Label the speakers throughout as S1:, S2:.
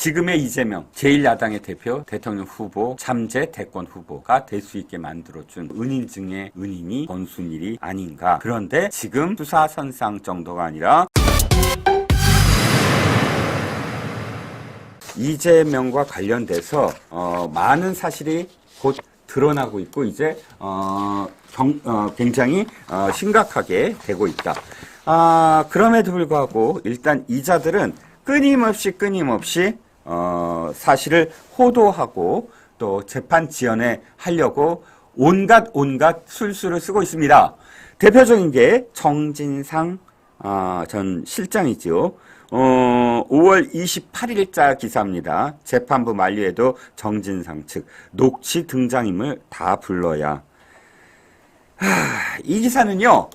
S1: 지금의 이재명 제1야당의 대표 대통령 후보 잠재 대권 후보가 될 수 있게 만들어준 은인 중의 은인이 권순일이 아닌가. 그런데 지금 수사선상 정도가 아니라 이재명과 관련돼서 많은 사실이 곧 드러나고 있고 이제 굉장히 심각하게 되고 있다. 그럼에도 불구하고 일단 이자들은 끊임없이 사실을 호도하고 또 재판 지연에 하려고 온갖 술수를 쓰고 있습니다. 대표적인 게 정진상 전 실장이죠. 5월 28일자 기사입니다. 재판부 만료에도 정진상 측 녹취 등장임을 다 불러야. 이 기사는요.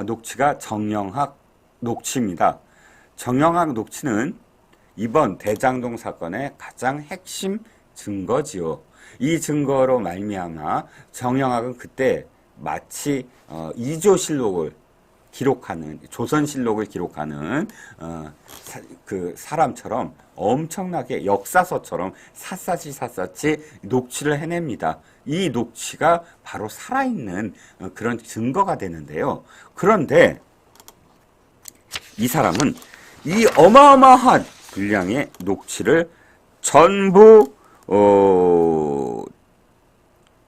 S1: 녹취가 정영학 녹취입니다. 정영학 녹취는 이번 대장동 사건의 가장 핵심 증거지요. 이 증거로 말미암아 정영학은 그때 마치 이조실록을 기록하는 조선실록을 기록하는 그 사람처럼 엄청나게 역사서처럼 샅샅이 녹취를 해냅니다. 이 녹취가 바로 살아있는 그런 증거가 되는데요. 그런데 이 사람은 이 어마어마한 분량의 녹취를 전부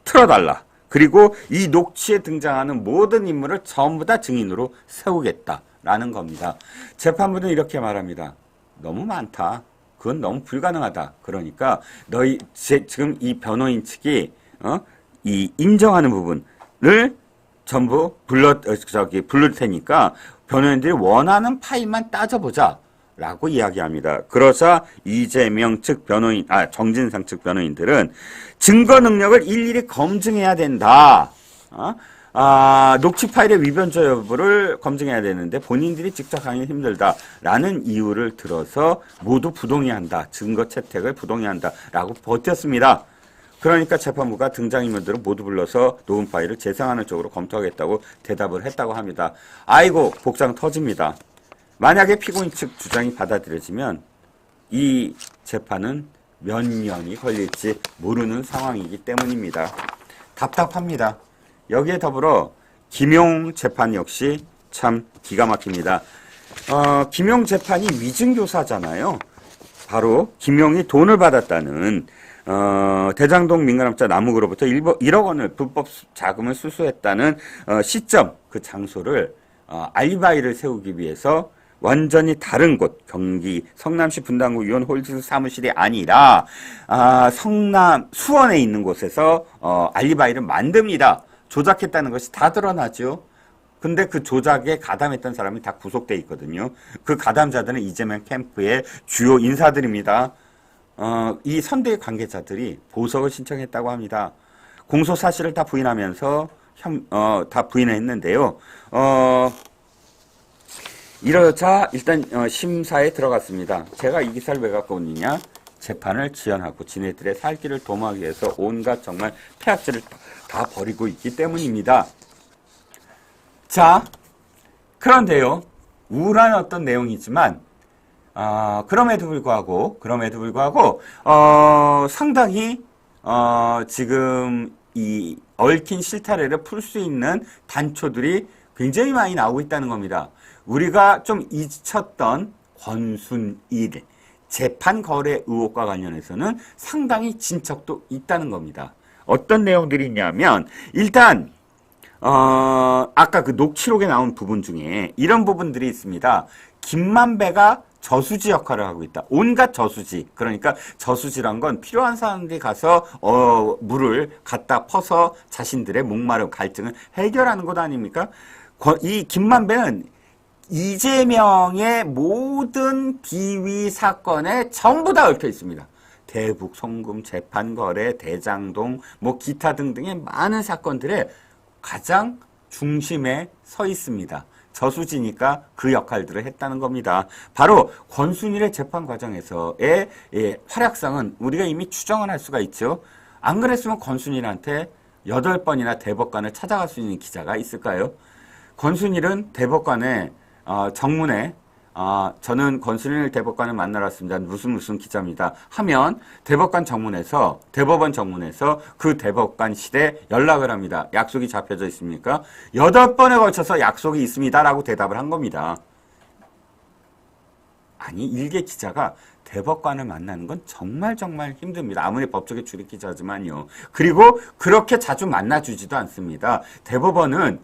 S1: 틀어달라. 그리고 이 녹취에 등장하는 모든 인물을 전부 다 증인으로 세우겠다라는 겁니다. 재판부는 이렇게 말합니다. 너무 많다. 그건 너무 불가능하다. 그러니까 지금 이 변호인 측이 이 인정하는 부분을 전부 부를 테니까 변호인들이 원하는 파일만 따져보자. 라고 이야기합니다. 그러자 이재명 측 변호인, 정진상 측 변호인들은 증거 능력을 일일이 검증해야 된다. 녹취 파일의 위변조 여부를 검증해야 되는데 본인들이 직접 하기 힘들다라는 이유를 들어서 모두 부동의한다. 증거 채택을 부동의한다. 라고 버텼습니다. 그러니까 재판부가 등장인물들을 모두 불러서 녹음 파일을 재생하는 쪽으로 검토하겠다고 대답을 했다고 합니다. 아이고, 복장 터집니다. 만약에 피고인 측 주장이 받아들여지면 이 재판은 몇 년이 걸릴지 모르는 상황이기 때문입니다. 답답합니다. 여기에 더불어 김용 재판 역시 참 기가 막힙니다. 김용 재판이 위증교사잖아요. 바로 김용이 돈을 받았다는 대장동 민간업자 남욱으로부터 1억 원을 불법 자금을 수수했다는 시점, 그 장소를 알리바이를 세우기 위해서 완전히 다른 곳, 경기 성남시 분당구 유원홀딩스 사무실이 아니라 성남 수원에 있는 곳에서 알리바이를 만듭니다. 조작했다는 것이 다 드러나죠. 근데 그 조작에 가담했던 사람이 다 구속돼 있거든요. 그 가담자들은 이재명 캠프의 주요 인사들입니다. 이 선대위 관계자들이 보석을 신청했다고 합니다. 공소 사실을 다 부인하면서 다 부인했는데요. 이러자 일단 심사에 들어갔습니다. 제가 이 기사를 왜 갖고 오느냐? 재판을 지연하고 지네들의 살 길을 도모하기 위해서 온갖 정말 폐악질을 다 벌이고 있기 때문입니다. 자, 그런데요. 우울한 어떤 내용이지만 그럼에도 불구하고 상당히 지금 이 얽힌 실타래를 풀 수 있는 단초들이 굉장히 많이 나오고 있다는 겁니다. 우리가 좀 잊혔던 권순일 재판 거래 의혹과 관련해서는 상당히 진척도 있다는 겁니다. 어떤 내용들이 있냐면 일단 아까 그 녹취록에 나온 부분 중에 이런 부분들이 있습니다. 김만배가 저수지 역할을 하고 있다. 온갖 저수지. 그러니까 저수지란 건 필요한 사람들이 가서 물을 갖다 퍼서 자신들의 목마름 갈증을 해결하는 것 아닙니까? 이 김만배는 이재명의 모든 비위 사건에 전부 다 얽혀 있습니다. 대북 송금, 재판 거래, 대장동, 기타 등등의 많은 사건들의 가장 중심에 서 있습니다. 저수지니까 그 역할들을 했다는 겁니다. 바로 권순일의 재판 과정에서의 활약상은 우리가 이미 추정을 할 수가 있죠. 안 그랬으면 권순일한테 8번이나 대법관을 찾아갈 수 있는 기자가 있을까요? 권순일은 대법관의 정문에 저는 권순일 대법관을 만나러 왔습니다. 무슨 기자입니다. 하면 대법원 정문에서 그 대법관실에 연락을 합니다. 약속이 잡혀져 있습니까? 8번에 걸쳐서 약속이 있습니다라고 대답을 한 겁니다. 아니, 일개 기자가 대법관을 만나는 건 정말 힘듭니다. 아무리 법조계 출입 기자지만요. 그리고 그렇게 자주 만나주지도 않습니다. 대법원은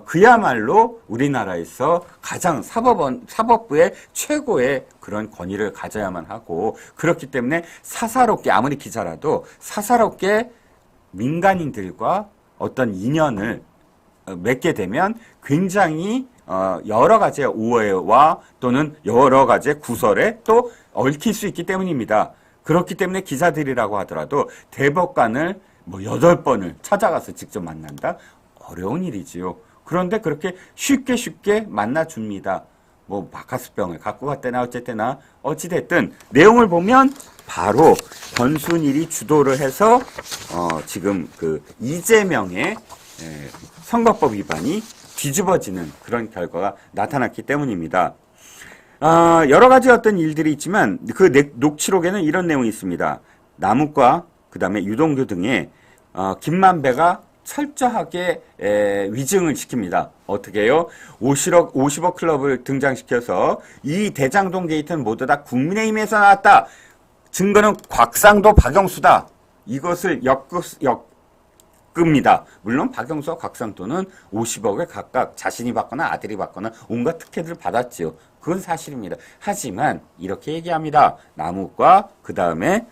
S1: 그야말로 우리나라에서 가장 사법부의 최고의 그런 권위를 가져야만 하고, 그렇기 때문에 사사롭게, 아무리 기자라도 사사롭게 민간인들과 어떤 인연을 맺게 되면 굉장히 여러 가지의 오해와 또는 여러 가지의 구설에 또 얽힐 수 있기 때문입니다. 그렇기 때문에 기자들이라고 하더라도 대법관을 8번을 찾아가서 직접 만난다? 어려운 일이지요. 그런데 그렇게 쉽게 만나줍니다. 바카스병을 갖고 갔대나 어쨌대나 어찌됐든 내용을 보면 바로 권순일이 주도를 해서 지금 그 이재명의 선거법 위반이 뒤집어지는 그런 결과가 나타났기 때문입니다. 여러 가지 어떤 일들이 있지만 그 녹취록에는 이런 내용이 있습니다. 남욱과 그 다음에 유동규 등의 김만배가 철저하게 위증을 시킵니다. 어떻게 해요? 50억 클럽을 등장시켜서 이 대장동 게이트는 모두 다 국민의힘에서 나왔다. 증거는 곽상도, 박영수다. 이것을 엮습니다. 물론 박영수와 곽상도는 50억을 각각 자신이 받거나 아들이 받거나 온갖 특혜들을 받았지요. 그건 사실입니다. 하지만 이렇게 얘기합니다. 남욱과 그 다음에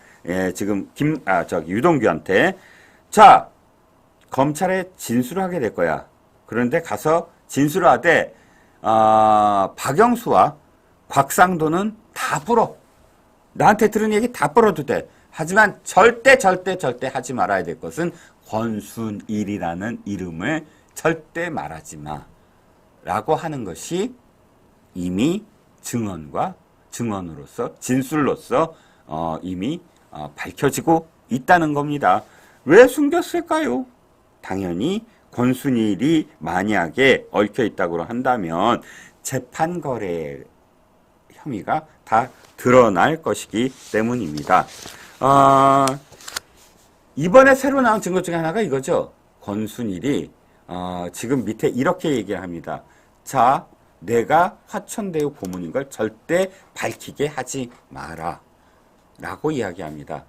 S1: 지금 유동규한테 자, 검찰에 진술을 하게 될 거야. 그런데 가서 진술을 하되 박영수와 곽상도는 다 풀어. 나한테 들은 얘기 다 풀어도 돼. 하지만 절대 하지 말아야 될 것은 권순일이라는 이름을 절대 말하지 마. 라고 하는 것이 이미 증언으로서 진술로서 이미 밝혀지고 있다는 겁니다. 왜 숨겼을까요? 당연히 권순일이 만약에 얽혀 있다고 한다면 재판 거래 혐의가 다 드러날 것이기 때문입니다. 이번에 새로 나온 증거 중에 하나가 이거죠. 권순일이 지금 밑에 이렇게 얘기합니다. 자, 내가 화천대유 고문인 걸 절대 밝히게 하지 마라 라고 이야기합니다.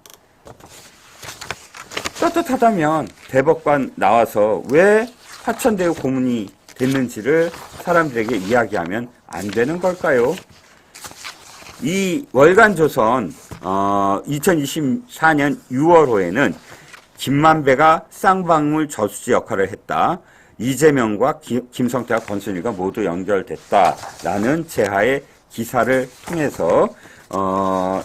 S1: 떳떳하다면 대법관 나와서 왜 화천대유 고문이 됐는지를 사람들에게 이야기하면 안 되는 걸까요? 이 월간조선 2024년 6월호에는 김만배가 쌍방울 저수지 역할을 했다. 이재명과 김성태와 권순일과 모두 연결됐다라는 제하의 기사를 통해서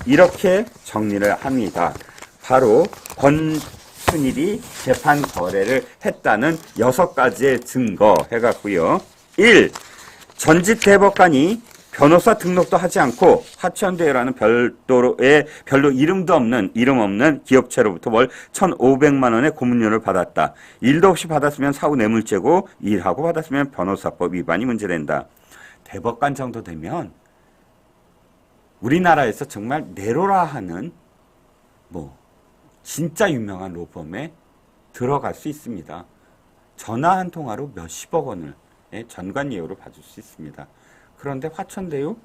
S1: 이렇게 정리를 합니다. 바로 권순일이 재판 거래를 했다는 6가지의 증거 해갖고요. 1. 전직 대법관이 변호사 등록도 하지 않고 화천대유라는 별도 이름 없는 기업체로부터 월 1,500만 원의 고문료를 받았다. 일도 없이 받았으면 사후 뇌물죄고 일하고 받았으면 변호사법 위반이 문제된다. 대법관 정도 되면 우리나라에서 정말 네로라 하는 진짜 유명한 로펌에 들어갈 수 있습니다. 전화 한 통화로 몇십억 원을 전관예우로 받을 수 있습니다. 그런데 화천대유,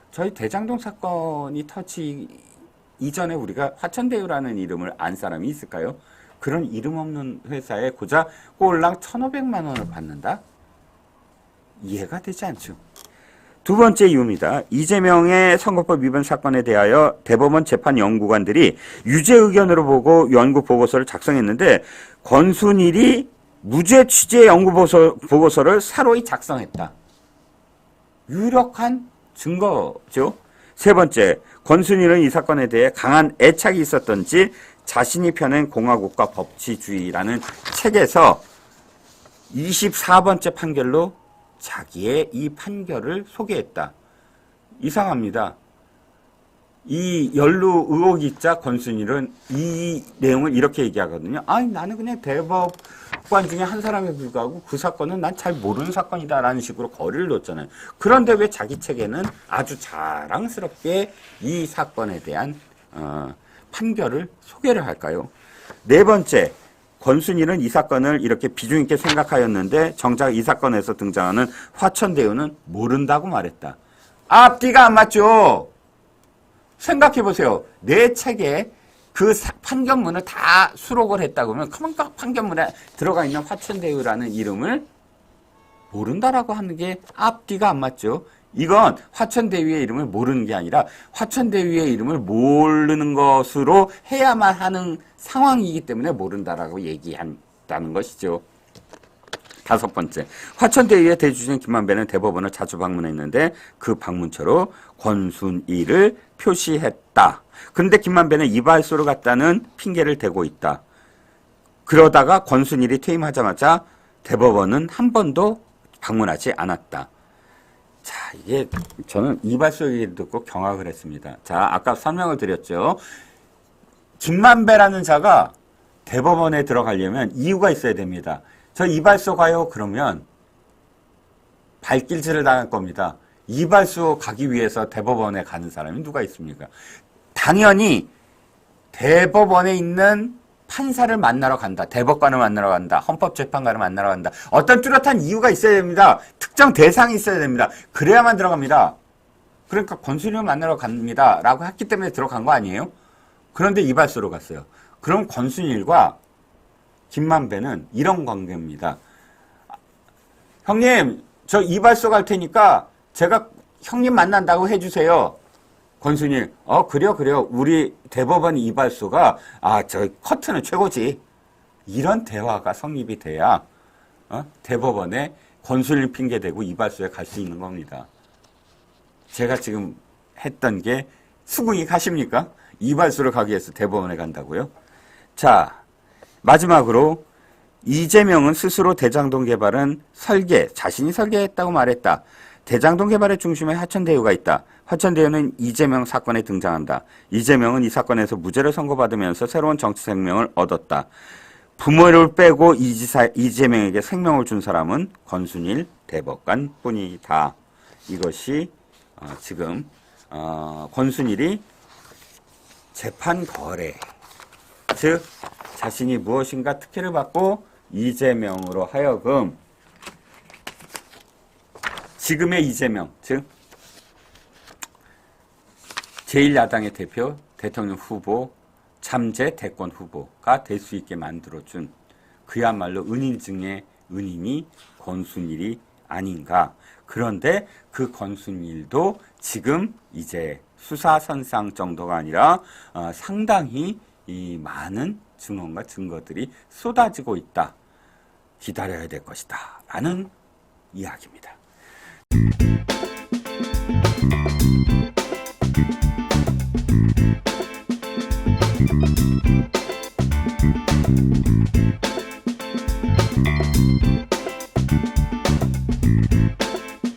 S1: 저희 대장동 사건이 터지 이전에 우리가 화천대유라는 이름을 안 사람이 있을까요? 그런 이름 없는 회사에 고작 꼴랑 1,500만 원을 받는다? 이해가 되지 않죠. 두 번째 이유입니다. 이재명의 선거법 위반 사건에 대하여 대법원 재판 연구관들이 유죄 의견으로 보고 연구 보고서를 작성했는데 권순일이 무죄 취재 연구 보고서를 사로이 작성했다. 유력한 증거죠. 세 번째, 권순일은 이 사건에 대해 강한 애착이 있었던지 자신이 펴낸 공화국과 법치주의라는 책에서 24번째 판결로 자기의 이 판결을 소개했다. 이상합니다. 이 연루 의혹이자 권순일은 이 내용을 이렇게 얘기하거든요. 아니, 나는 그냥 관 중에 한 사람에 불구하고 그 사건은 난 잘 모르는 사건이다라는 식으로 거리를 뒀잖아요. 그런데 왜 자기 책에는 아주 자랑스럽게 이 사건에 대한 판결을 소개를 할까요? 네 번째, 권순일은 이 사건을 이렇게 비중 있게 생각하였는데 정작 이 사건에서 등장하는 화천대유는 모른다고 말했다. 앞뒤가 안 맞죠? 생각해 보세요. 내 책에 그 판결문을 다 수록을 했다 그러면 판결문에 들어가 있는 화천대유라는 이름을 모른다라고 하는 게 앞뒤가 안 맞죠. 이건 화천대유의 이름을 모르는 게 아니라 화천대유의 이름을 모르는 것으로 해야만 하는 상황이기 때문에 모른다라고 얘기한다는 것이죠. 다섯 번째, 화천대유의 대주주인 김만배는 대법원을 자주 방문했는데 그 방문처로 권순일을 표시했다. 그런데 김만배는 이발소로 갔다는 핑계를 대고 있다. 그러다가 권순일이 퇴임하자마자 대법원은 한 번도 방문하지 않았다. 자, 이게 저는 이발소 얘기를 듣고 경악을 했습니다. 자, 아까 설명을 드렸죠. 김만배라는 자가 대법원에 들어가려면 이유가 있어야 됩니다. 저 이발소 가요? 그러면 발길질을 당할 겁니다. 이발소 가기 위해서 대법원에 가는 사람이 누가 있습니까? 당연히 대법원에 있는 판사를 만나러 간다. 대법관을 만나러 간다. 헌법재판관을 만나러 간다. 어떤 뚜렷한 이유가 있어야 됩니다. 특정 대상이 있어야 됩니다. 그래야만 들어갑니다. 그러니까 권순일을 만나러 갑니다. 라고 했기 때문에 들어간 거 아니에요? 그런데 이발소로 갔어요. 그럼 권순일과 김만배는 이런 관계입니다. 형님, 저 이발소 갈 테니까 제가 형님 만난다고 해주세요. 권순일, 그래요. 우리 대법원 이발소가, 저 커트는 최고지. 이런 대화가 성립이 돼야, 대법원에 권순일 핑계대고 이발소에 갈 수 있는 겁니다. 제가 지금 했던 게 수긍이 가십니까? 이발소를 가기 위해서 대법원에 간다고요? 자, 마지막으로 이재명은 스스로 대장동 개발은 자신이 설계했다고 말했다. 대장동 개발의 중심에 화천대유가 있다. 화천대유는 이재명 사건에 등장한다. 이재명은 이 사건에서 무죄를 선고받으면서 새로운 정치 생명을 얻었다. 부모를 빼고 이재명에게 생명을 준 사람은 권순일 대법관 뿐이다. 이것이 지금 권순일이 재판 거래, 즉 자신이 무엇인가 특혜를 받고 이재명으로 하여금 지금의 이재명, 즉 제1야당의 대표, 대통령 후보, 잠재 대권 후보가 될 수 있게 만들어준 그야말로 은인 중의 은인이 권순일이 아닌가. 그런데 그 권순일도 지금 이제 수사선상 정도가 아니라 상당히 이 많은 증언과 증거들이 쏟아지고 있다. 기다려야 될 것이다. 라는 이야기입니다.